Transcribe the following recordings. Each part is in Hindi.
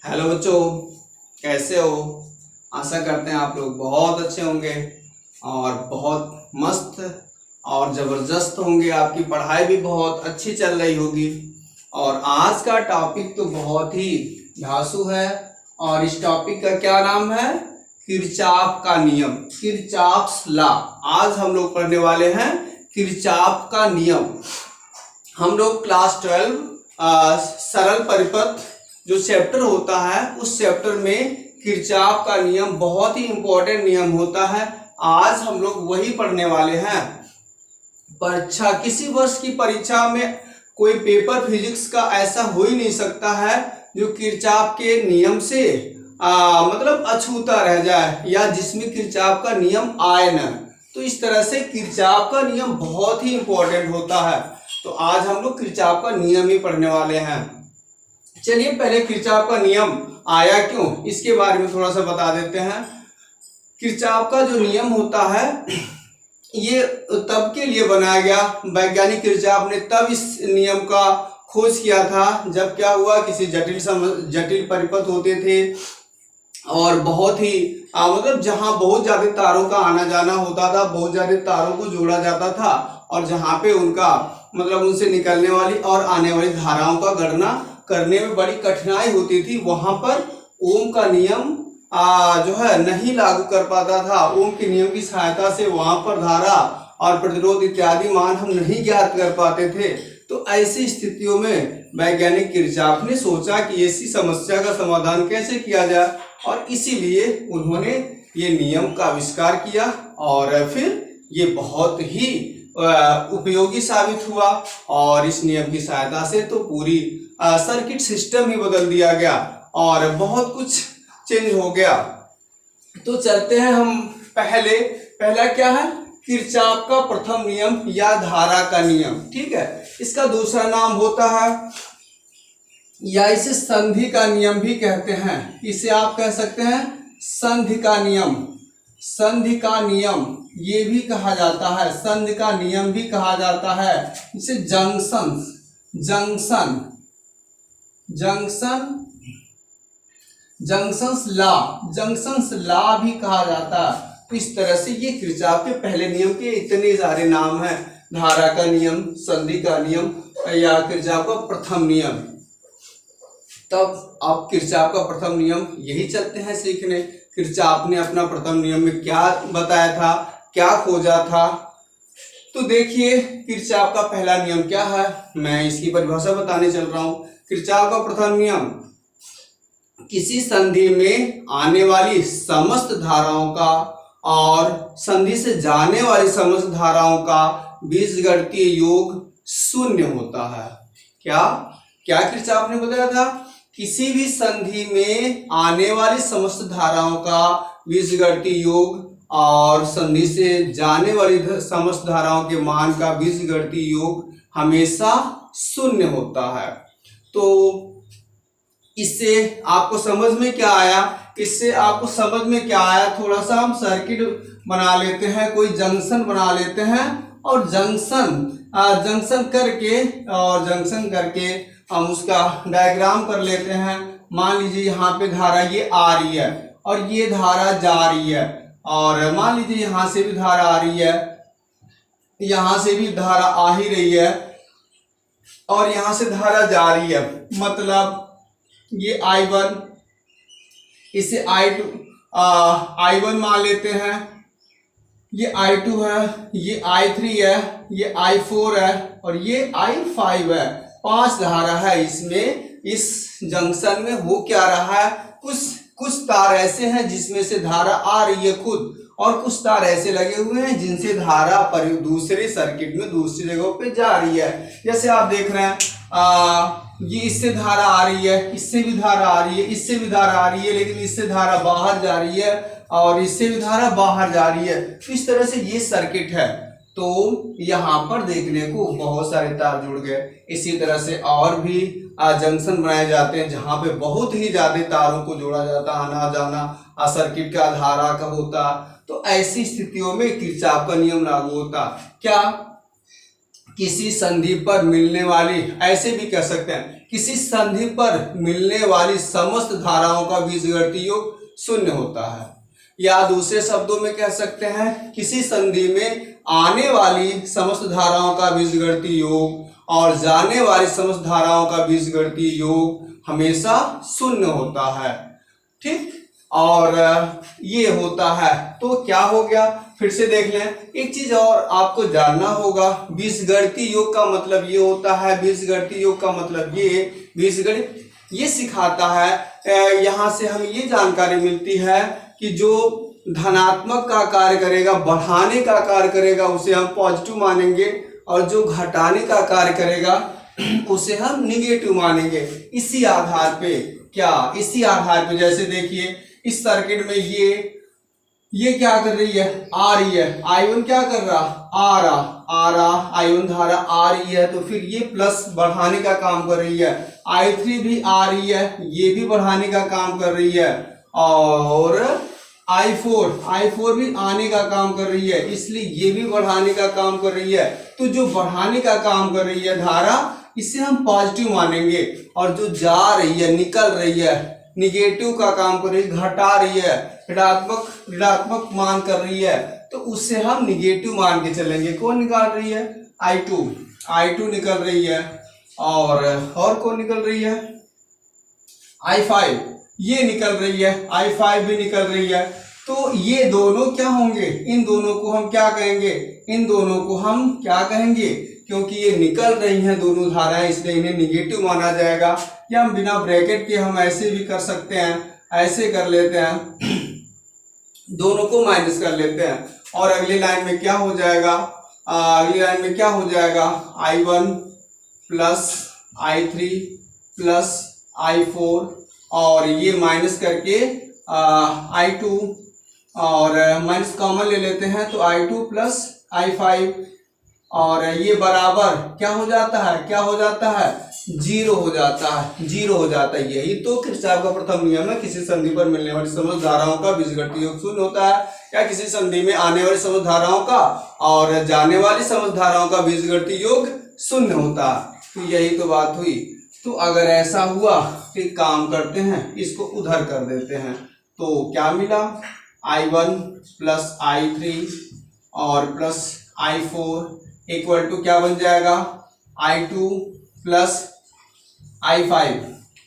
हेलो बच्चों, कैसे हो। आशा करते हैं आप लोग बहुत अच्छे होंगे और बहुत मस्त और ज़बरदस्त होंगे। आपकी पढ़ाई भी बहुत अच्छी चल रही होगी। और आज का टॉपिक तो बहुत ही धांसू है और इस टॉपिक का क्या नाम है? किरचॉफ का नियम, किरचॉफ्स लॉ। आज हम लोग पढ़ने वाले हैं किरचॉफ का नियम। हम लोग क्लास 12 सरल परिपथ जो चैप्टर होता है उस चैप्टर में किरचॉफ का नियम बहुत ही इंपॉर्टेंट नियम होता है। आज हम लोग वही पढ़ने वाले हैं। परीक्षा, किसी वर्ष की परीक्षा में कोई पेपर फिजिक्स का ऐसा हो ही नहीं सकता है जो किरचॉफ के नियम से मतलब अछूता रह जाए या जिसमें किरचॉफ का नियम आए न। तो इस तरह से किरचॉफ का नियम बहुत ही इंपॉर्टेंट होता है। तो आज हम लोग किरचॉफ का नियम ही पढ़ने वाले हैं। चलिए पहले किरचॉफ का नियम आया क्यों इसके बारे में थोड़ा सा बता देते हैं। किरचॉफ का जो नियम होता है ये तब के लिए बनाया गया, वैज्ञानिक किरचॉफ ने तब इस नियम का खोज किया था जब क्या हुआ, किसी जटिल परिपथ होते थे और बहुत ही मतलब जहां बहुत ज्यादा तारों का आना जाना होता था, बहुत ज्यादा तारों को जोड़ा जाता था और जहां पे उनका मतलब उनसे निकलने वाली और आने वाली धाराओं का गणना करने में बड़ी कठिनाई होती थी, वहां पर ओम का नियम जो है नहीं लागू कर पाता था। ओम के नियम की सहायता से वहां पर धारा और प्रतिरोध इत्यादि मान हम नहीं ज्ञात कर पाते थे। तो ऐसी स्थितियों में वैज्ञानिक किरचॉफ ने सोचा कि ऐसी समस्या का समाधान कैसे किया जाए और इसीलिए उन्होंने ये नियम का आविष्कार किया और फिर ये बहुत ही उपयोगी साबित हुआ और इस नियम की सहायता से तो पूरी सर्किट सिस्टम ही बदल दिया गया और बहुत कुछ चेंज हो गया। तो चलते हैं हम पहला क्या है, किरचॉफ का प्रथम नियम या धारा का नियम। ठीक है, इसका दूसरा नाम होता है या इसे संधि का नियम भी कहते हैं। इसे आप कह सकते हैं संधि का नियम। संधि का नियम ये भी कहा जाता है, संधि का नियम भी कहा जाता है। इसे जंक्शंस लॉ भी कहा जाता है। तो इस तरह से ये किरचॉफ के पहले नियम के इतने सारे नाम हैं, धारा का नियम, संधि का नियम या किरचॉफ का प्रथम नियम। तब आप किरचॉफ का प्रथम नियम यही चलते हैं सीखने। किरचॉफ ने अपना प्रथम नियम में क्या बताया था, क्या खोजा था। तो देखिए किरचॉफ का पहला नियम क्या है, मैं इसकी परिभाषा बताने चल रहा हूं। किरचॉफ का प्रथम नियम, किसी संधि में आने वाली समस्त धाराओं का और संधि से जाने वाली समस्त धाराओं का बीजगणितीय योग शून्य होता है। क्या किरचॉफ ने बताया था? किसी भी संधि में आने वाली समस्त धाराओं का बीजगणितीय योग और संधि से जाने वाली समस्त धाराओं के मान का बीजगणितीय योग हमेशा शून्य होता है। तो इससे आपको समझ में क्या आया? थोड़ा सा हम सर्किट बना लेते हैं, कोई जंक्शन बना लेते हैं और जंक्शन करके हम उसका डायग्राम कर लेते हैं। मान लीजिए यहाँ पे धारा ये आ रही है और ये धारा जा रही है और मान लीजिए यहाँ से भी धारा आ रही है, यहाँ से भी धारा आ ही रही है और यहाँ से धारा जा रही है। मतलब ये I1, इसे I1 मान लेते हैं, ये I2 है, ये I3 है, ये I4 है और ये I5 है। 5 धारा है इसमें। इस जंक्शन में हो क्या रहा है, कुछ तार ऐसे हैं जिसमें से धारा आ रही है खुद और कुछ तार ऐसे लगे हुए हैं जिनसे धारा दूसरे सर्किट में दूसरी जगहों पे जा रही है। जैसे आप देख रहे हैं ये इससे धारा आ रही है, इससे भी धारा आ रही है, इससे भी धारा आ रही है, लेकिन इससे धारा बाहर जा रही है और इससे भी धारा बाहर जा रही है। तो इस तरह से ये सर्किट है। तो यहाँ पर देखने को बहुत सारे तार जुड़ गए। इसी तरह से और भी जंक्शन बनाए जाते हैं जहाँ पे बहुत ही ज्यादा तारों को जोड़ा जाता, आना जाना सर्किट का धारा का होता। तो ऐसी स्थितियों में किरचॉफ का नियम लागू होता। क्या किसी संधि पर मिलने वाली, ऐसे भी कह सकते हैं, किसी संधि पर मिलने वाली समस्त धाराओं का बीजगणितीय योग शून्य होता है। या दूसरे शब्दों में कह सकते हैं, किसी संधि में आने वाली समस्त धाराओं का बीजगणितीय योग और जाने वाली समस्त धाराओं का बीजगणितीय योग हमेशा शून्य होता है। ठीक, और ये होता है। तो क्या हो गया, फिर से देख लें। एक चीज और आपको जानना होगा, बीजगणितीय योग का मतलब ये होता है, बीजगणितीय योग का मतलब ये, बीजगणित ये सिखाता है, यहाँ से हमें ये जानकारी मिलती है कि जो धनात्मक का कार्य करेगा, बढ़ाने का कार्य करेगा, उसे हम पॉजिटिव मानेंगे, और जो घटाने का कार्य करेगा उसे हम निगेटिव मानेंगे। इसी आधार पे, क्या इसी आधार पे, जैसे देखिए इस सर्किट में ये क्या कर रही है, आ रही है, I1 क्या कर रहा, आ रहा I1 धारा आ रही है, तो फिर ये प्लस बढ़ाने का काम कर रही है। I3 भी आ रही है, ये भी बढ़ाने का काम कर रही है, और I4 भी आने का काम कर रही है, इसलिए ये भी बढ़ाने का काम कर रही है। तो जो बढ़ाने का काम कर रही है धारा, इसे हम पॉजिटिव मानेंगे, और जो जा रही है, निकल रही है, निगेटिव का काम कर रही है, घटा रही है, ऋणात्मक मान कर रही है, तो उससे हम निगेटिव मान के चलेंगे। कौन निकाल रही है, I2 निकल रही है, और कौन निकल रही है, I5 ये निकल रही है, I5 भी निकल रही है। तो ये दोनों क्या होंगे, इन दोनों को हम क्या कहेंगे, इन दोनों को हम क्या कहेंगे, क्योंकि ये निकल रही हैं दोनों धाराएं, इसलिए इन्हें निगेटिव माना जाएगा। या हम बिना ब्रैकेट के हम ऐसे भी कर सकते हैं, ऐसे कर लेते हैं, दोनों को माइनस कर लेते हैं, और अगली लाइन में क्या हो जाएगा, अगली लाइन में क्या हो जाएगा, I1 plus I3 plus I4, और ये माइनस करके I2, और माइनस कॉमन ले लेते हैं, तो I2 प्लस I5, और ये बराबर क्या हो जाता है, क्या हो जाता है, जीरो हो जाता है। यही तो किरचॉफ का प्रथम नियम है, किसी संधि पर मिलने वाली समस्त धाराओं का बीजगणितीय योग शून्य होता है, या किसी संधि में आने वाली समस्त धाराओं का और जाने वाली समस्त धाराओं का बीजगणितीय योग शून्य होता है। तो यही तो बात हुई। तो अगर ऐसा हुआ तो एक काम करते हैं, इसको उधर कर देते हैं, तो क्या मिला, I1 प्लस I3 और प्लस I4 इक्वल टू क्या बन जाएगा, I2 प्लस I5।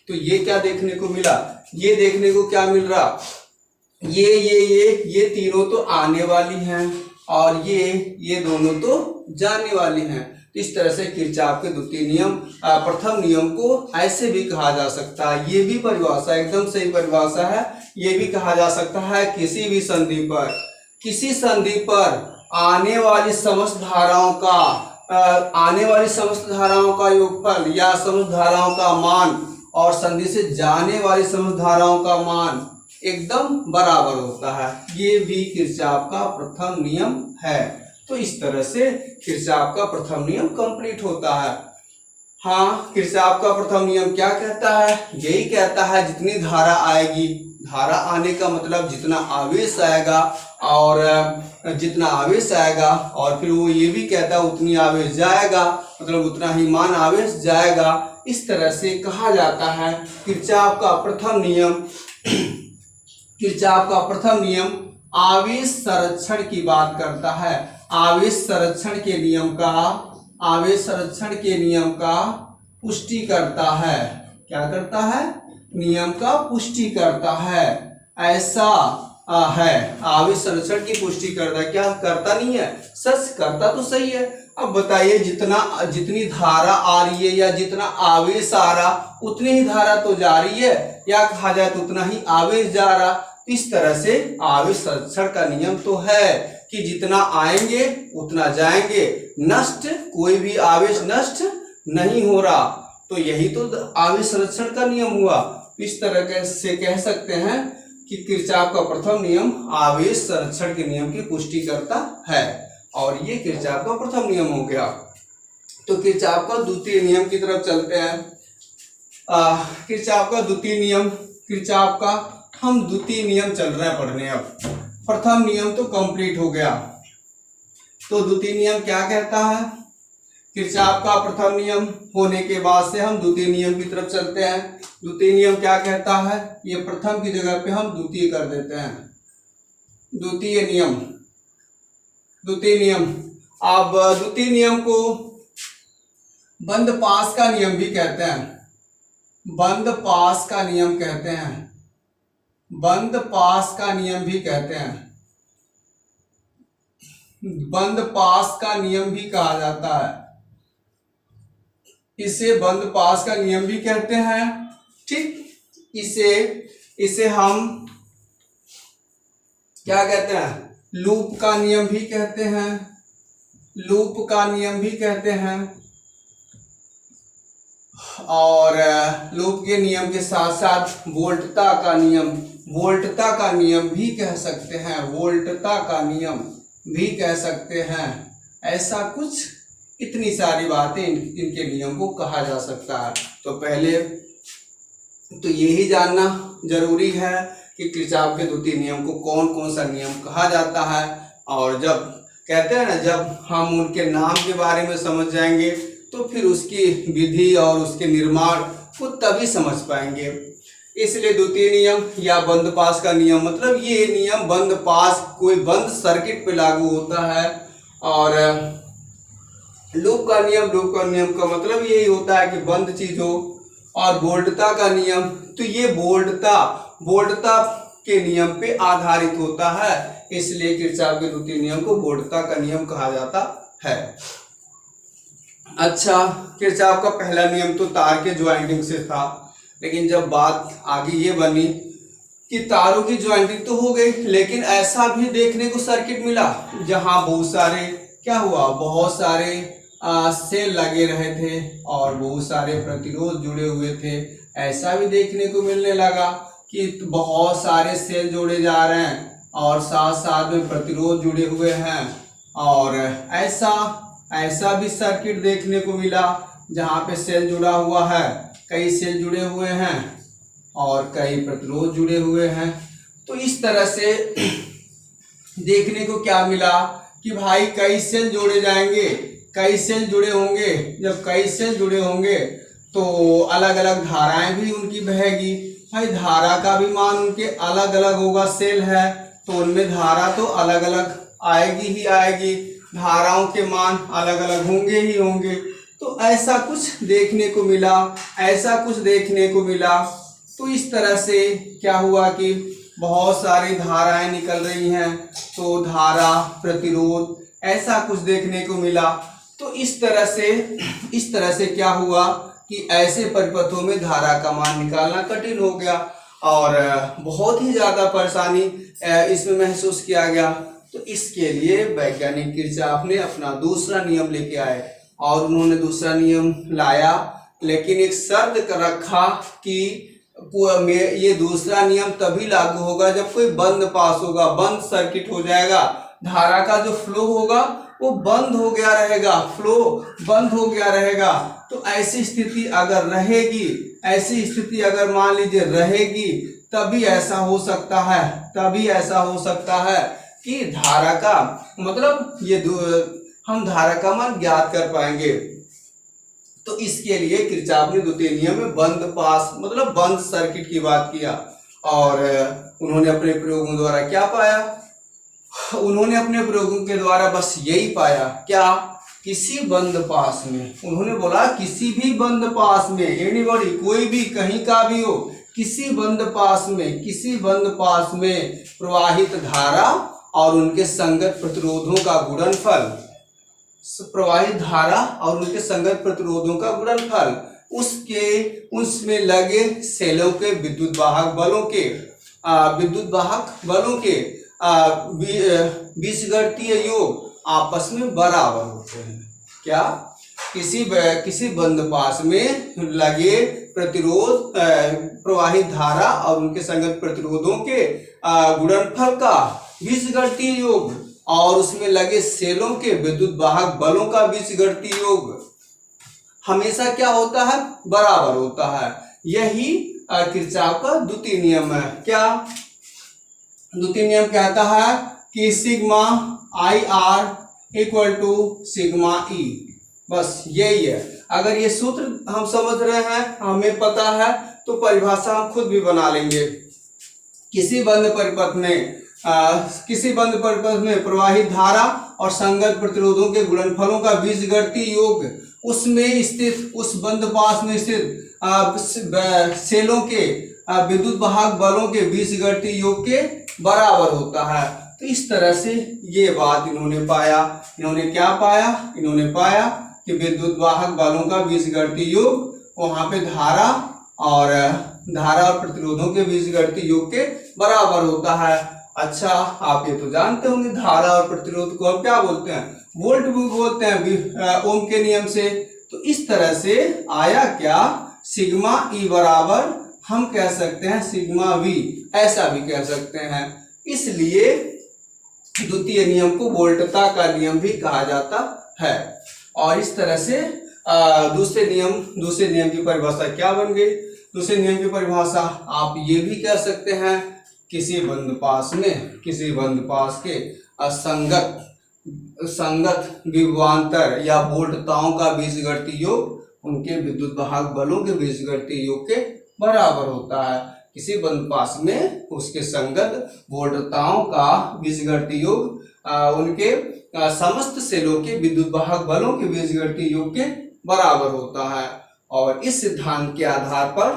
तो ये क्या देखने को मिला, ये देखने को क्या मिल रहा, ये तीनों तो आने वाली हैं, और ये दोनों तो जाने वाली हैं। इस तरह से किरचॉफ के द्वितीय नियम, प्रथम नियम को ऐसे भी कहा जा सकता है। ये भी परिभाषा एकदम सही परिभाषा है। ये भी कहा जा सकता है, किसी भी किसी संधि पर आने वाली समस्त धाराओं का योगफल या समस्त धाराओं का मान, और संधि से जाने वाली समस्त धाराओं का मान एकदम बराबर होता है। ये भी किरचॉफ का प्रथम नियम है। तो इस तरह से किरचॉफ का प्रथम नियम कंप्लीट होता है। हाँ, किरचॉफ का प्रथम नियम क्या कहता है, यही कहता है जितनी धारा आएगी, धारा आने का मतलब जितना आवेश आएगा, और फिर वो ये भी कहता है उतनी आवेश जाएगा, मतलब उतना ही मान आवेश जाएगा। इस तरह से कहा जाता है किरचॉफ का प्रथम नियम आवेश संरक्षण की बात करता है। आवेश संरक्षण के नियम का पुष्टि करता है। क्या करता है, नियम का पुष्टि करता है, ऐसा है। आवेश संरक्षण की पुष्टि करता है, क्या करता नहीं है, सच करता तो सही है। अब बताइए, जितनी धारा आ रही है या जितना आवेश आ रहा, उतनी ही धारा तो जा रही है, या कहा जाए तो उतना ही आवेश जा रहा। इस तरह से आवेश संरक्षण का नियम तो है कि जितना आएंगे उतना जाएंगे, कोई भी आवेश नष्ट नहीं हो रहा। तो यही तो आवेश संरक्षण का नियम हुआ। इस तरह से कह सकते हैं कि किरचॉफ का प्रथम नियम आवेश संरक्षण के नियम की पुष्टि करता है, और ये किरचॉफ का प्रथम नियम हो गया। तो किरचॉफ का द्वितीय नियम की तरफ चलते हैं। किरचॉफ का द्वितीय नियम, हम द्वितीय नियम चल रहे हैं पढ़ने। अब प्रथम नियम तो कंप्लीट हो गया, तो द्वितीय नियम क्या कहता है, किरचॉफ का प्रथम नियम होने के बाद से हम द्वितीय नियम की तरफ चलते हैं। द्वितीय नियम क्या कहता है, ये प्रथम की जगह पे हम द्वितीय कर देते हैं। द्वितीय नियम, द्वितीय नियम। अब द्वितीय नियम को बंद पास का नियम भी कहते हैं, बंद पास का नियम कहते हैं, बंद पास का नियम भी कहते हैं, बंद पास का नियम भी कहा जाता है, इसे बंद पास का नियम भी कहते हैं। ठीक, इसे हम क्या कहते हैं, लूप का नियम भी कहते हैं, लूप का नियम भी कहते हैं। और लूप के नियम के साथ साथ वोल्टता का नियम, वोल्टता का नियम भी कह सकते हैं, वोल्टता का नियम भी कह सकते हैं। ऐसा कुछ इतनी सारी बातें इनके नियम को कहा जा सकता है। तो पहले तो यही जानना जरूरी है कि किरचॉफ के द्वितीय नियम को कौन कौन सा नियम कहा जाता है। और जब कहते हैं ना, जब हम उनके नाम के बारे में समझ जाएंगे तो फिर उसकी विधि और उसके निर्माण को तभी समझ पाएंगे। इसलिए द्वितीय नियम या बंद पास का नियम मतलब ये नियम बंद पास कोई बंद सर्किट पे लागू होता है। और लूप का नियम, लूप का नियम का मतलब यही होता है कि बंद चीज हो। और वोल्टता का नियम, तो ये वोल्टता के नियम पे आधारित होता है, इसलिए किरचॉफ के द्वितीय नियम को वोल्टता का नियम कहा जाता है। अच्छा, किरचॉफ का पहला नियम तो तार के ज्वाइंटिंग से था, लेकिन जब बात आगे ये बनी कि तारों की ज्वाइंटिंग तो हो गई, लेकिन ऐसा भी देखने को सर्किट मिला जहां बहुत सारे क्या हुआ, बहुत सारे सेल लगे रहे थे और बहुत सारे प्रतिरोध जुड़े हुए थे। ऐसा भी देखने को मिलने लगा कि बहुत सारे सेल जोड़े जा रहे हैं और साथ साथ में प्रतिरोध जुड़े हुए हैं। और ऐसा भी सर्किट देखने को मिला जहाँ पे सेल जुड़ा हुआ है, कई सेल जुड़े हुए हैं और कई प्रतिरोध जुड़े हुए हैं। तो इस तरह से देखने को क्या मिला कि भाई कई सेल जोड़े जाएंगे, कई सेल जुड़े होंगे। जब कई सेल जुड़े होंगे तो अलग अलग धाराएं भी उनकी बहेगी। भाई धारा का भी मान उनके अलग अलग होगा, सेल है तो उनमें धारा तो अलग अलग आएगी ही आएगी, धाराओं के मान अलग अलग होंगे ही होंगे। तो ऐसा कुछ देखने को मिला, ऐसा कुछ देखने को मिला। तो इस तरह से क्या हुआ कि बहुत सारी धाराएं निकल रही हैं, तो धारा प्रतिरोध ऐसा कुछ देखने को मिला। तो इस तरह से क्या हुआ कि ऐसे परिपथों में धारा का मान निकालना कठिन हो गया और बहुत ही ज्यादा परेशानी इसमें महसूस किया गया। तो इसके लिए वैज्ञानिक किरचॉफ ने अपना दूसरा नियम लेके आए और उन्होंने दूसरा नियम लाया, लेकिन एक शर्त रखा कि ये दूसरा नियम तभी लागू होगा जब कोई बंद पास होगा, बंद सर्किट हो जाएगा, धारा का जो फ्लो होगा वो बंद हो गया रहेगा, फ्लो बंद हो गया रहेगा। तो ऐसी स्थिति अगर रहेगी, ऐसी स्थिति अगर मान लीजिए रहेगी, तभी ऐसा हो सकता है, तभी ऐसा हो सकता है कि धारा का मतलब ये हम धारा का मान ज्ञात कर पाएंगे। तो इसके लिए किरचॉफ ने द्वितीय नियम में बंद पास मतलब बंद सर्किट की बात किया। और उन्होंने अपने प्रयोगों द्वारा क्या पाया, उन्होंने अपने प्रयोगों के द्वारा बस यही पाया, क्या, किसी बंद पास में, उन्होंने बोला किसी भी बंद पास में, एनीबॉडी, कोई भी कहीं का भी हो, किसी बंद पास में प्रवाहित धारा और उनके संगत प्रतिरोधों का गुणनफल, प्रवाहित धारा और उनके संगत प्रतिरोधों का गुणनफल उसमें लगे सेलों के विद्युत वाहक बलों के बीजगणितीय योग आपस में बराबर होते हैं। क्या, किसी बंद पास में लगे प्रतिरोध प्रवाहित धारा और उनके संगत प्रतिरोधों के गुणनफल का बीजगणितीय योग और उसमें लगे सेलों के विद्युत वाहक बलों का बीजगणितीय योग हमेशा क्या होता है, बराबर होता है। यही किरचॉफ का द्वितीय नियम है। क्या द्वितीय नियम कहता है कि sigma I R equal to sigma E, बस यही है। अगर ये सूत्र हम समझ रहे हैं, हमें पता है, तो परिभाषा हम खुद भी बना लेंगे। किसी बंद परिपथ में प्रवाहित धारा और संगत प्रतिरोधों के गुणनफलों का बीजगणितीय योग उसमें स्थित उस बंद पास में स्थित सेलों के विद्युत वाहक बलों के बीजगणितीय योग के बराबर होता है। तो इस तरह से ये बात इन्होंने पाया। इन्होंने क्या पाया? इन्होंने पाया कि विद्युत वाहक बलों का बीजगणितीय योग वहां पे धारा और प्रतिरोधों के बीजगणितीय योग के बराबर होता है। अच्छा, आप ये तो जानते होंगे धारा और प्रतिरोध को हम क्या बोलते हैं? वोल्ट भी बोलते हैं ओम के नियम से। तो इस तरह से आया क्या? सिग्मा ई बराबर हम कह सकते हैं सिग्मा वी, ऐसा भी कह सकते हैं। इसलिए द्वितीय नियम को वोल्टता का नियम भी कहा जाता है। और इस तरह से दूसरे नियम की परिभाषा क्या बन गई? दूसरे नियम की परिभाषा आप ये भी कह सकते हैं, किसी बंद पास के संगत विभवांतर या वोल्टताओं का बीजगणितीय योग उनके विद्युत वाहक बलों के बीजगणितीय योग के बराबर होता है। किसी बंद पास में उसके संगत वोल्टताओं का बीजगणितीय योग उनके समस्त सेलों के विद्युत वाहक बलों के बीजगणितीय योग के बराबर होता है। और इस सिद्धांत के आधार पर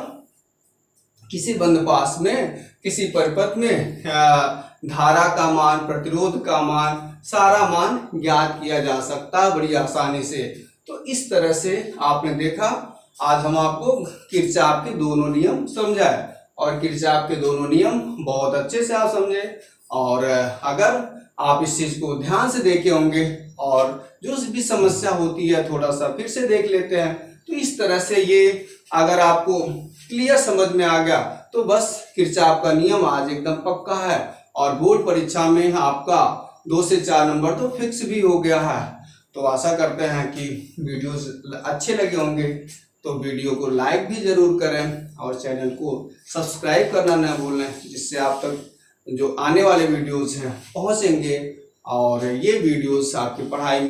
किसी बंद पास में, किसी परिपथ में धारा का मान, प्रतिरोध का मान, सारा मान ज्ञात किया जा सकता है बड़ी आसानी से। तो इस तरह से आपने देखा, आज हम आपको किरचॉफ के दोनों नियम समझाए और किरचॉफ के दोनों नियम बहुत अच्छे से आप समझे। और अगर आप इस चीज को ध्यान से देखे होंगे और जो भी समस्या होती है थोड़ा सा फिर से देख लेते हैं, तो इस तरह से ये अगर आपको क्लियर समझ में आ गया तो बस किरचॉफ का नियम आज एकदम पक्का है। और बोर्ड परीक्षा में आपका 2 से 4 नंबर तो फिक्स भी हो गया है। तो आशा करते हैं कि वीडियोस अच्छे लगे होंगे, तो वीडियो को लाइक भी जरूर करें और चैनल को सब्सक्राइब करना न भूलें, जिससे आप तक जो आने वाले वीडियोस हैं पहुंचेंगे और ये वीडियोस आपकी पढ़ाई